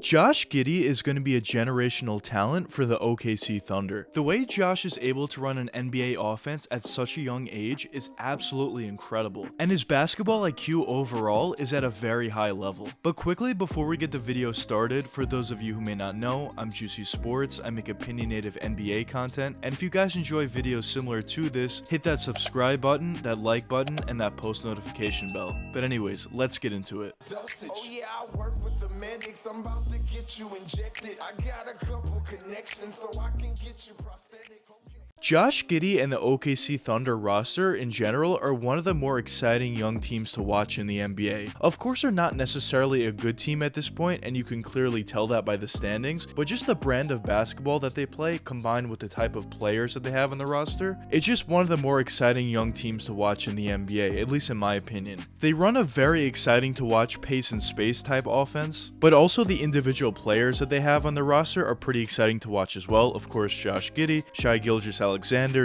Josh Giddey is going to be a generational talent for the OKC Thunder. The way Josh is able to run an NBA offense at such a young age is absolutely incredible, and his basketball IQ overall is at a very high level. But quickly before we get the video started, for those of you who may not know, I'm Juicy Sports. I make opinionated NBA content, and if you guys enjoy videos similar to this, hit that subscribe button, that like button, and that post notification bell. But anyways, let's get into it. Oh yeah, I work with the medics. I'm about to get you injected. I got a couple connections so I can get you prosthetics. Josh Giddey and the OKC Thunder roster in general are one of the more exciting young teams to watch in the NBA. Of course, they're not necessarily a good team at this point, and you can clearly tell that by the standings, but just the brand of basketball that they play combined with the type of players that they have on the roster, it's just one of the more exciting young teams to watch in the NBA, at least in my opinion. They run a very exciting to watch pace and space type offense, but also the individual players that they have on the roster are pretty exciting to watch as well. Of course, Josh Giddey, gilgeous-alexander,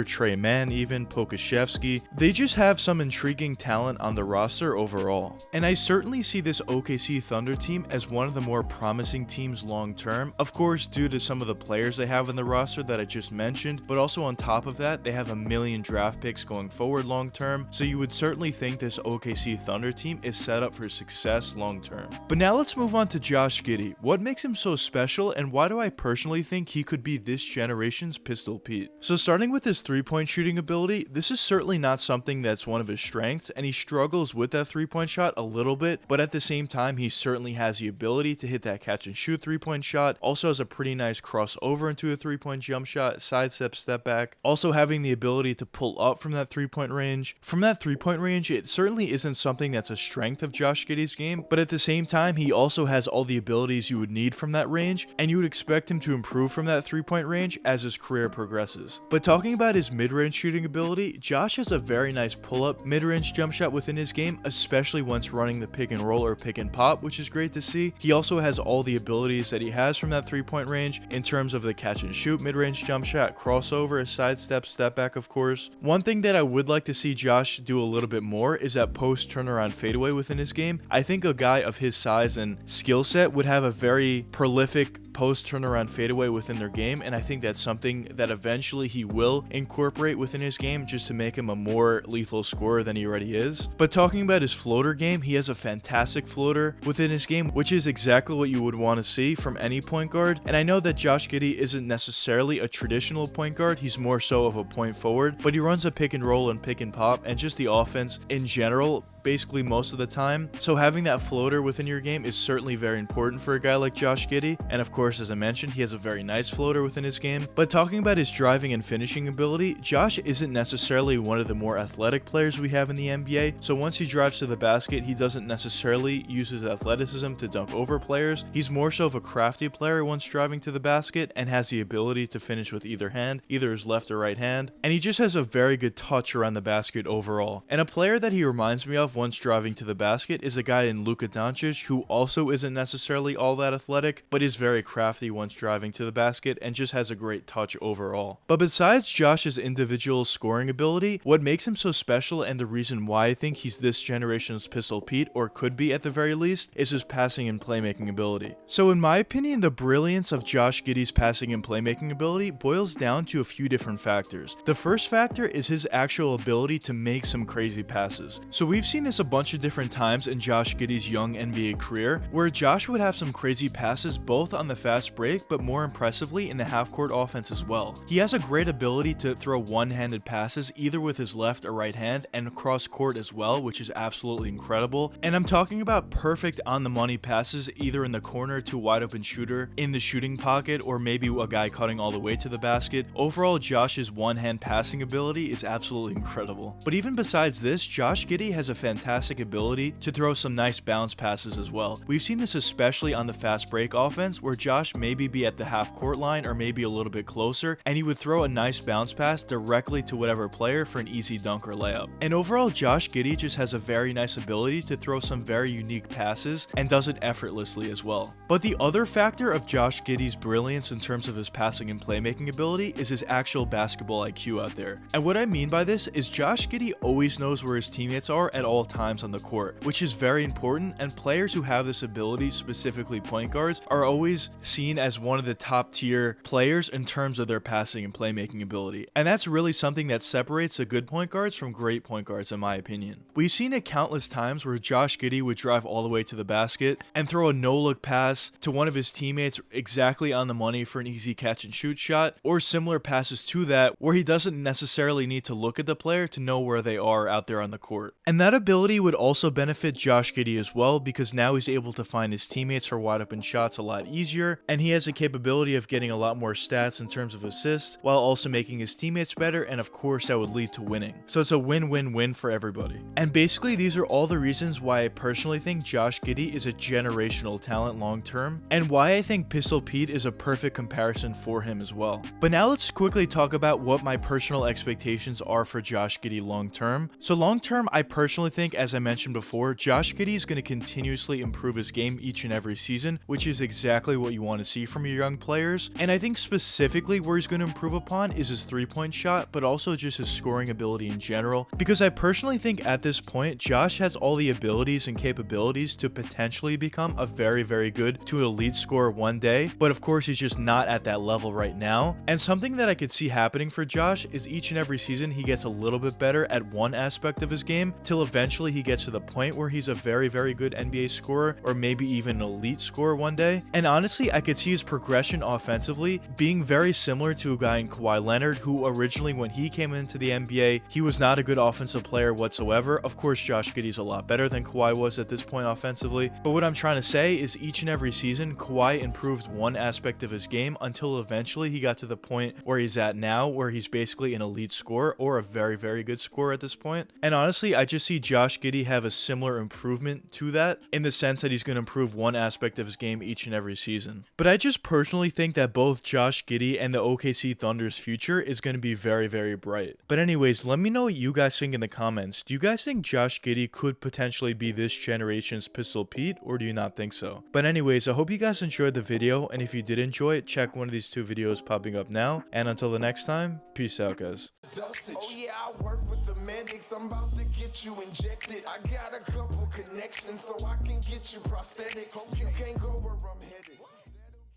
Trey Mann, even Pokashevsky. They just have some intriguing talent on the roster overall. And I certainly see this OKC Thunder team as one of the more promising teams long term, of course due to some of the players they have in the roster that I just mentioned, but also on top of that, they have a million draft picks going forward long term, so you would certainly think this OKC Thunder team is set up for success long term. But now let's move on to Josh Giddey. What makes him so special, and why do I personally think he could be this generation's Pistol Pete? So starting with his three-point shooting ability, this is certainly not something that's one of his strengths, and he struggles with that three-point shot a little bit, but at the same time, he certainly has the ability to hit that catch and shoot three-point shot, also has a pretty nice crossover into a three-point jump shot, sidestep, step back, also having the ability to pull up from that three-point range. From that three-point range, it certainly isn't something that's a strength of Josh Giddey's game, but at the same time, he also has all the abilities you would need from that range, and you would expect him to improve from that three-point range as his career progresses. But talking about his mid-range shooting ability, Josh has a very nice pull-up mid-range jump shot within his game, especially once running the pick and roll or pick and pop, which is great to see. He also has all the abilities that he has from that three-point range in terms of the catch and shoot mid-range jump shot, crossover, a sidestep, step back, of course. One thing that I would like to see Josh do a little bit more is that post turnaround fadeaway within his game. I think a guy of his size and skill set would have a very prolific post turnaround fadeaway within their game, and I think that's something that eventually he will incorporate within his game just to make him a more lethal scorer than he already is. But talking about his floater game, he has a fantastic floater within his game, which is exactly what you would want to see from any point guard. And I know that Josh Giddey isn't necessarily a traditional point guard, he's more so of a point forward, but he runs a pick and roll and pick and pop, and just the offense in general basically most of the time. So having that floater within your game is certainly very important for a guy like Josh Giddey. And of course, as I mentioned, he has a very nice floater within his game. But talking about his driving and finishing ability, Josh isn't necessarily one of the more athletic players we have in the NBA. So once he drives to the basket, he doesn't necessarily use his athleticism to dunk over players. He's more so of a crafty player once driving to the basket and has the ability to finish with either hand, either his left or right hand. And he just has a very good touch around the basket overall. And a player that he reminds me of once driving to the basket is a guy in Luka Doncic, who also isn't necessarily all that athletic, but is very crafty once driving to the basket and just has a great touch overall. But besides Josh's individual scoring ability, what makes him so special and the reason why I think he's this generation's Pistol Pete, or could be at the very least, is his passing and playmaking ability. So in my opinion, the brilliance of Josh Giddey's passing and playmaking ability boils down to a few different factors. The first factor is his actual ability to make some crazy passes. So we've seen this a bunch of different times in Josh Giddey's young NBA career, where Josh would have some crazy passes both on the fast break, but more impressively in the half-court offense as well. He has a great ability to throw one-handed passes either with his left or right hand and cross court as well, which is absolutely incredible. And I'm talking about perfect on-the-money passes either in the corner to a wide-open shooter, in the shooting pocket, or maybe a guy cutting all the way to the basket. Overall, Josh's one-hand passing ability is absolutely incredible. But even besides this, Josh Giddey has a fantastic ability to throw some nice bounce passes as well. We've seen this especially on the fast break offense, where Josh maybe be at the half court line or maybe a little bit closer, and he would throw a nice bounce pass directly to whatever player for an easy dunk or layup. And overall, Josh Giddey just has a very nice ability to throw some very unique passes and does it effortlessly as well. But the other factor of Josh Giddey's brilliance in terms of his passing and playmaking ability is his actual basketball IQ out there. And what I mean by this is Josh Giddey always knows where his teammates are at all all times on the court, which is very important, and players who have this ability, specifically point guards, are always seen as one of the top tier players in terms of their passing and playmaking ability. And that's really something that separates the good point guards from great point guards, in my opinion. We've seen it countless times where Josh Giddey would drive all the way to the basket and throw a no-look pass to one of his teammates exactly on the money for an easy catch and shoot shot, or similar passes to that where he doesn't necessarily need to look at the player to know where they are out there on the court. And that ability would also benefit Josh Giddey as well, because now he's able to find his teammates for wide open shots a lot easier, and he has the capability of getting a lot more stats in terms of assists while also making his teammates better, and of course that would lead to winning. So it's a win-win-win for everybody. And basically these are all the reasons why I personally think Josh Giddey is a generational talent long term, and why I think Pistol Pete is a perfect comparison for him as well. But now let's quickly talk about what my personal expectations are for Josh Giddey long term. So long term, I personally think, as I mentioned before, Josh Giddey is going to continuously improve his game each and every season, which is exactly what you want to see from your young players. And I think specifically where he's going to improve upon is his three-point shot, but also just his scoring ability in general, because I personally think at this point, Josh has all the abilities and capabilities to potentially become a very, very good to elite scorer one day, but of course he's just not at that level right now. And something that I could see happening for Josh is each and every season he gets a little bit better at one aspect of his game, till eventually he gets to the point where he's a very, very good NBA scorer, or maybe even an elite scorer one day. And honestly, I could see his progression offensively being very similar to a guy in Kawhi Leonard, who originally, when he came into the NBA, he was not a good offensive player whatsoever. Of course, Josh Giddey's a lot better than Kawhi was at this point offensively, but what I'm trying to say is each and every season, Kawhi improved one aspect of his game until eventually he got to the point where he's at now, where he's basically an elite scorer or a very, very good scorer at this point. And honestly, I just see Josh Giddey have a similar improvement to that, in the sense that he's going to improve one aspect of his game each and every season. But I just personally think that both Josh Giddey and the OKC Thunder's future is going to be very, very bright. But anyways, let me know what you guys think in the comments. Do you guys think Josh Giddey could potentially be this generation's Pistol Pete, or do you not think so? But anyways, I hope you guys enjoyed the video, and if you did enjoy it, check one of these two videos popping up now. And until the next time, peace out, guys. Oh yeah, I work with the medics. I'm about to get you injected. I got a couple connections so I can get you prosthetics. Hope you can't go where I'm headed.